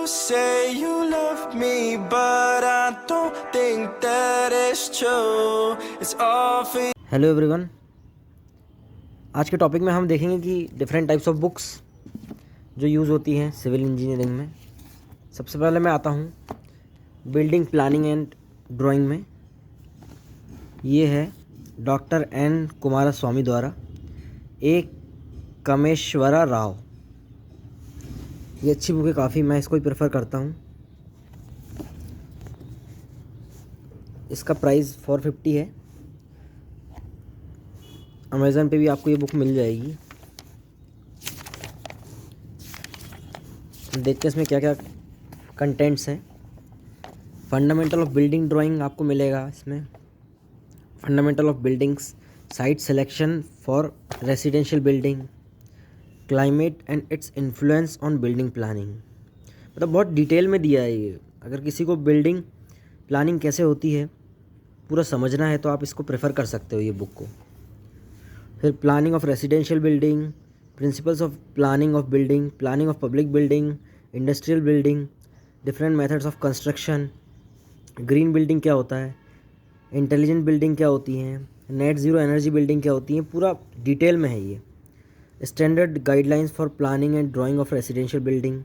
say you love me, but I don't think that it's true. It's all for hello everyone, आज के topic में हम देखेंगे कि डिफरेंट टाइप्स ऑफ बुक्स जो यूज़ होती हैं सिविल इंजीनियरिंग में। सबसे पहले मैं आता हूँ बिल्डिंग प्लानिंग एंड ड्राइंग में। ये है डॉक्टर एन कुमारस्वामी द्वारा ए कमेश्वरा राव। ये अच्छी बुक है काफ़ी, मैं इसको ही प्रेफर करता हूँ। इसका प्राइस 450 है। अमेज़न पे भी आपको ये बुक मिल जाएगी। देखते हैं इसमें क्या क्या कंटेंट्स हैं। फंडामेंटल ऑफ बिल्डिंग ड्राइंग आपको मिलेगा इसमें। Fundamental of buildings, site selection for residential building, climate and its influence on building planning. मतलब बहुत डिटेल में दिया है ये। अगर किसी को बिल्डिंग प्लानिंग कैसे होती है पूरा समझना है तो आप इसको प्रेफर कर सकते हो ये बुक को। फिर planning of residential building, principles of planning of building, planning of public building, industrial building, different methods of construction, green building क्या होता है, इंटेलिजेंट बिल्डिंग क्या होती हैं, नेट ज़ीरो एनर्जी बिल्डिंग क्या होती है, पूरा डिटेल में है ये। Standard guidelines for planning and drawing of residential building,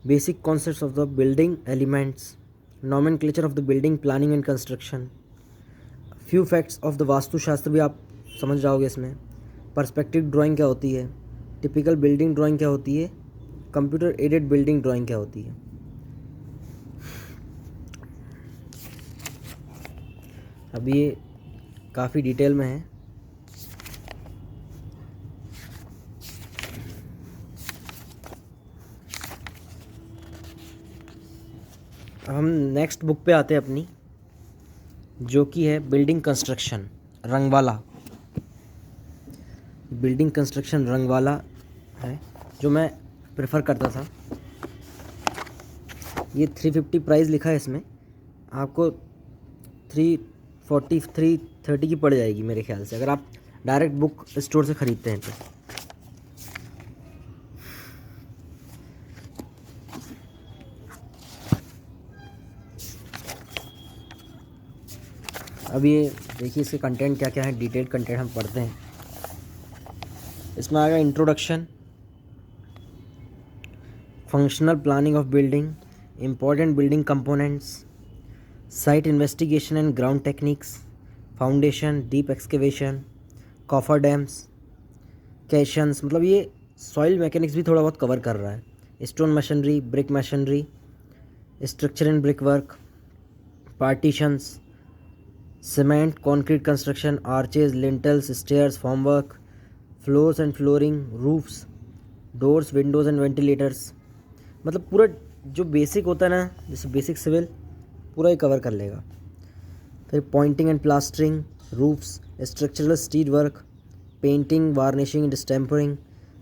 basic concepts of the building elements, nomenclature of the building planning and construction, few facts of the Vastushastra भी आप समझ जाओगे इसमें। पर्सपेक्टिव ड्राइंग क्या होती है, टिपिकल बिल्डिंग ड्राइंग क्या होती है, कंप्यूटर एडेड बिल्डिंग ड्राइंग क्या होती है। अब ये काफ़ी डिटेल में है। अब हम नेक्स्ट बुक पे आते हैं अपनी, जो कि है बिल्डिंग कंस्ट्रक्शन रंगवाला। बिल्डिंग कंस्ट्रक्शन रंगवाला है जो मैं प्रेफर करता था। ये 350 प्राइस लिखा है इसमें, आपको 340 330 की पड़ जाएगी मेरे ख्याल से, अगर आप डायरेक्ट बुक स्टोर से ख़रीदते हैं तो। अब ये देखिए इसके कंटेंट क्या क्या है, डिटेल्ड कंटेंट हम पढ़ते हैं। इसमें आएगा introduction, functional planning of building, important building components, site investigation and ground techniques, foundation, deep excavation, coffer dams, caissons, मतलब ये सॉइल मैकेनिक्स भी थोड़ा बहुत कवर कर रहा है, stone machinery, brick machinery, structure and brick work, partitions, cement concrete construction, arches, lintels, stairs, formwork, floors and flooring, roofs, doors, Windows and ventilators. मतलब पूरा जो बेसिक होता है ना, जैसे बेसिक सिविल पूरा ही कवर कर लेगा। फिर pointing and plastering, roofs, structural steel work, painting, varnishing, distempering,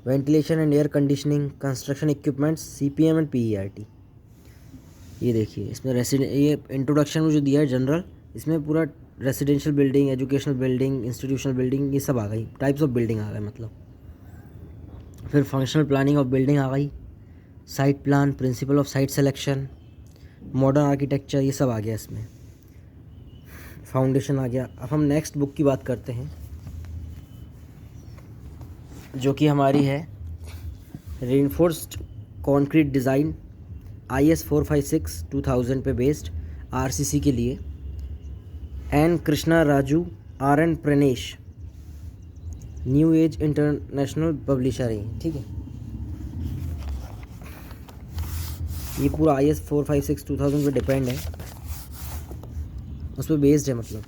ventilation and air conditioning, construction equipments, CPM and PERT। ये देखिए इसमें ये इंट्रोडक्शन में जो दिया है जनरल, इसमें पूरा residential building, educational building, institutional building, ये सब आ गई, टाइप्स ऑफ बिल्डिंग आ गए मतलब। फिर फंक्शनल प्लानिंग ऑफ बिल्डिंग आ गई, site plan, principle of site selection, modern architecture, ये सब आ गया इसमें। फाउंडेशन आ गया। अब हम नेक्स्ट बुक की बात करते हैं जो कि हमारी है रेनफोर्स्ड कंक्रीट डिज़ाइन, IS 456 2000 पे बेस्ड, RCC के लिए। N Krishna Raju, RN Pranesh, new age international publisher है, ठीक है। ये पूरा IS 456 2000 पे डिपेंड है, उस पर बेस्ड है मतलब।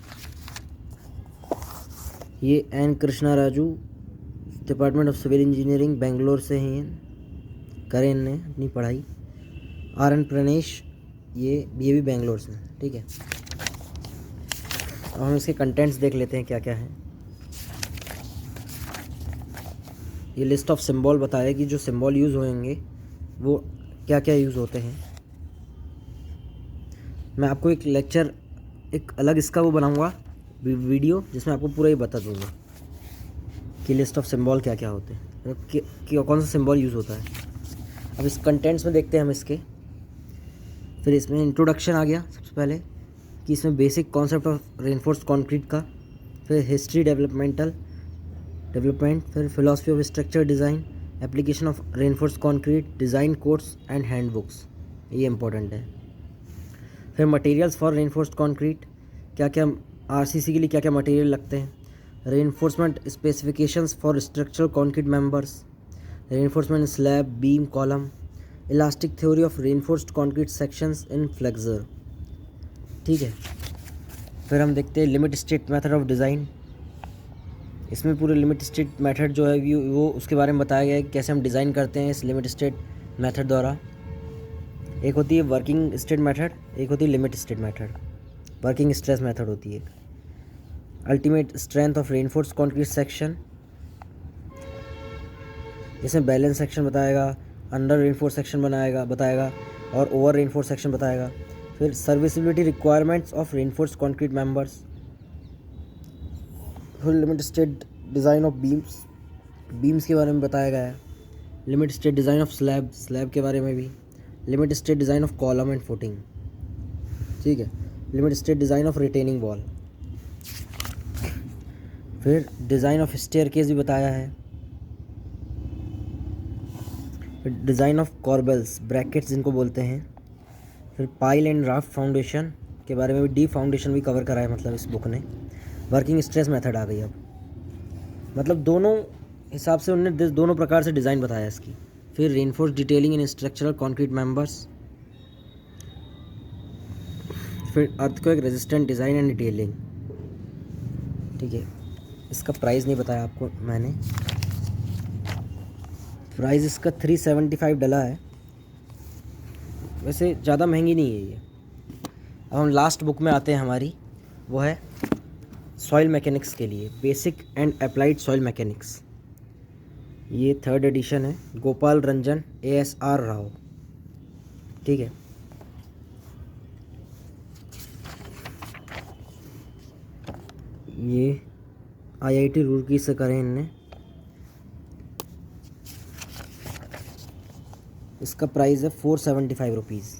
ये N Krishna Raju department of civil engineering Bangalore से हैं, करें इनने अपनी पढ़ाई। RN प्रणेश ये भी बेंगलोर से, ठीक है। अब हम इसके कंटेंट्स देख लेते हैं क्या क्या है। ये लिस्ट ऑफ सिंबल बताया कि जो सिंबल यूज़ होंगे वो क्या क्या यूज़ होते हैं। मैं आपको एक लेक्चर, एक अलग इसका वो बनाऊंगा वीडियो, जिसमें आपको पूरा ही बता दूंगा कि लिस्ट ऑफ सिंबल क्या क्या होते हैं, कौन सा सिंबल यूज़ होता है। अब इस कंटेंट्स में देखते हैं हम इसके फिर इसमें इंट्रोडक्शन आ गया सबसे पहले कि इसमें basic concept of reinforced concrete का, फिर हिस्ट्री डेवलपमेंट, फिर philosophy of structure design, application of reinforced concrete, design codes and handbooks, ये इंपॉर्टेंट है। फिर मटेरियल्स फॉर रेनफोर्स्ड कंक्रीट, क्या क्या आरसीसी के लिए क्या क्या मटेरियल लगते हैं, reinforcement specifications for structural concrete members, reinforcement slab, beam, column, elastic theory of reinforced concrete sections in flexor. ठीक है, फिर हम देखते हैं limit state method of design. इसमें पूरे लिमिट स्टेट मेथड जो है वो उसके बारे में बताया गया है कि कैसे हम डिज़ाइन करते हैं इस लिमिट स्टेट मेथड द्वारा। एक होती है वर्किंग स्टेट मेथड, एक होती है limit state method. Working stress method होती है ultimate strength of reinforced concrete section, इसमें बैलेंस सेक्शन बताएगा, अंडर रेनफोर्स सेक्शन बताएगा और ओवर रेनफोर्स सेक्शन बताएगा। फिर serviceability requirements of reinforced concrete members, फिर limit state design of beams के बारे में बताया गया है, limit state design of slab के बारे में भी, limit state design of column and footing. ठीक है, limit state design of retaining wall, फिर डिज़ाइन ऑफ स्टेयरकेस भी बताया है, फिर डिज़ाइन ऑफ कॉर्बल्स ब्रैकेट्स जिनको बोलते हैं, फिर पाइल एंड राफ्ट फाउंडेशन के बारे में भी, डीप फाउंडेशन भी कवर करा है मतलब इस बुक ने। वर्किंग स्ट्रेस मेथड आ गई अब, मतलब दोनों हिसाब से उन्होंने दोनों प्रकार से डिज़ाइन बताया इसकी। फिर reinforce detailing in structural concrete members, फिर earthquake resistant design and detailing. ठीक है, इसका प्राइस नहीं बताया आपको मैंने, प्राइस इसका $375 है, वैसे ज़्यादा महंगी नहीं है ये। अब हम लास्ट बुक में आते हैं हमारी, वो है सॉइल मैकेनिक्स के लिए, basic and applied soil mechanics. ये 3rd एडिशन है, गोपाल रंजन ASR राव। ठीक है, ये IIT रुड़की से करें इनने। इसका प्राइस है ₹475।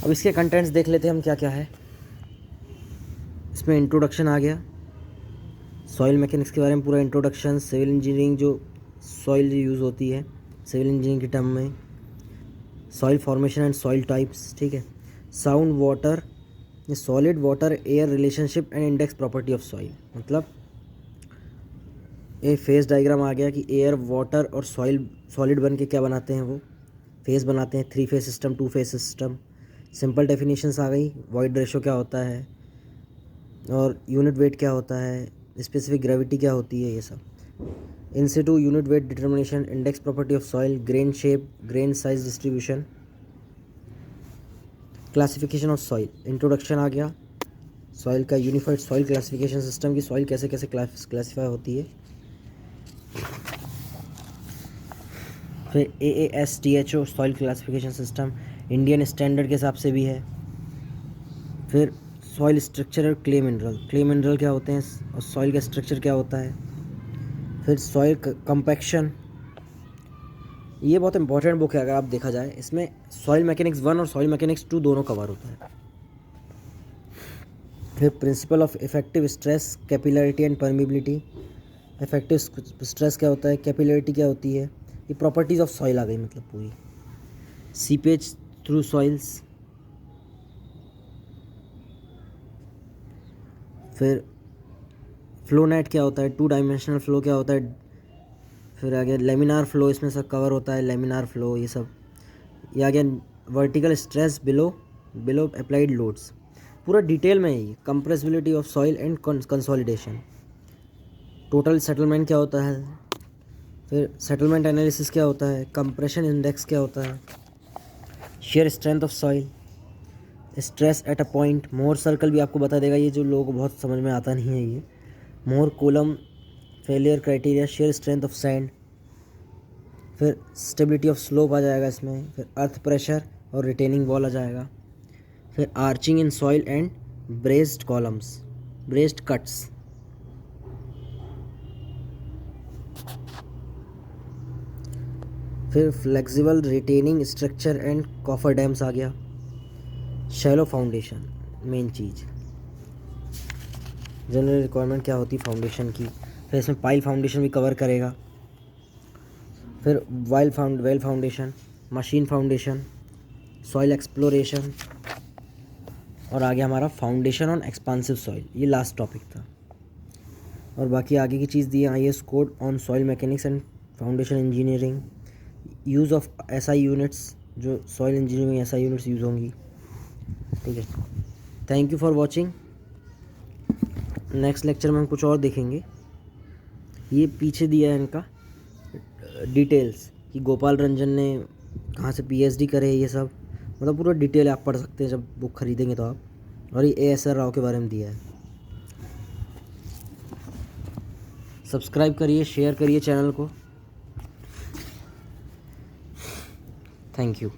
अब इसके कंटेंट्स देख लेते हैं हम क्या क्या है। इसमें इंट्रोडक्शन आ गया, सॉइल मैकेनिक्स के बारे में पूरा इंट्रोडक्शन, सिविल इंजीनियरिंग जो सॉइल यूज़ होती है सिविल इंजीनियरिंग के टर्म में, soil formation and soil types. ठीक है, sound water, solid water air relationship and index property of soil, मतलब ये फेस डायग्राम आ गया कि एयर, वाटर और सॉइल सॉलिड बन के क्या बनाते हैं, वो फेस बनाते हैं, 3 phase system, 2 phase system. Simple definitions आ गई, वॉइड रेशो क्या होता है और यूनिट वेट क्या होता है, स्पेसिफिक ग्रेविटी क्या होती है, ये सब। In situ unit weight determination, index property of soil, grain shape, grain size distribution, classification of soil. Introduction आ गया सॉइल का, यूनिफाइड सॉइल क्लासिफिकेशन सिस्टम की सॉइल कैसे कैसे क्लासीफाई होती है। फिर AASTHO soil classification system Indian standard के हिसाब से भी है। फिर सॉइल स्ट्रक्चर और क्ले मिनरल क्या होते हैं और सॉइल का स्ट्रक्चर क्या होता है। फिर सॉइल कंपैक्शन, ये बहुत इंपॉर्टेंट बुक है अगर आप देखा जाए, इसमें सॉइल मैकेनिक्स 1 और सॉइल मैकेनिक्स 2 दोनों कवर होता है। फिर principle of effective stress, capillarity and permeability. Effective stress क्या होता है, कैपिलरिटी क्या होती है, ये प्रॉपर्टीज़ ऑफ सॉइल आ गई मतलब पूरी। सीपेज थ्रू सॉइल्स, फिर फ्लो नेट क्या होता है, 2 डायमेंशनल फ्लो क्या होता है। फिर आ गया लेमिनार फ्लो, इसमें सब कवर होता है, लेमिनार फ्लो ये सब। ये आ गया vertical stress below applied loads, पूरा डिटेल में ही। Compressibility of soil and consolidation. Total settlement क्या होता है, फिर सेटलमेंट एनालिसिस क्या होता है, कंप्रेशन इंडेक्स क्या होता है, share strength of soil, stress at a point, more circle भी आपको बता देगा, ये जो लोगों को बहुत समझ में आता नहीं है ये। Mohr Coulomb failure criteria, shear strength of sand, फिर स्टेबिलिटी ऑफ स्लोप आ जाएगा इसमें, फिर अर्थ प्रेशर और रिटेनिंग वॉल आ जाएगा, फिर arching in soil and braced columns, braced cuts. फिर flexible retaining structure and coffer dams आ गया। शैलो फाउंडेशन मेन चीज़, जनरल रिक्वायरमेंट क्या होती फाउंडेशन की। फिर इसमें पाइल फाउंडेशन भी कवर करेगा। फिर well foundation, machine foundation, soil exploration, और आगे हमारा फाउंडेशन ऑन एक्सपांसिव सॉइल, ये लास्ट टॉपिक था। और बाकी आगे की चीज़ दी है IS code on soil mechanics and foundation engineering, use of SI units, जो सॉइल इंजीनियरिंग में SI यूनिट्स यूज़ होंगी। ठीक है, thank you for watching. Next lecture में हम कुछ और देखेंगे। ये पीछे दिया है इनका डिटेल्स कि गोपाल रंजन ने कहाँ से PhD करे, ये सब मतलब पूरा डिटेल आप पढ़ सकते हैं जब बुक खरीदेंगे तो आप। और ये ASR राव के बारे में दिया है। सब्सक्राइब करिए, शेयर करिए चैनल को। Thank you.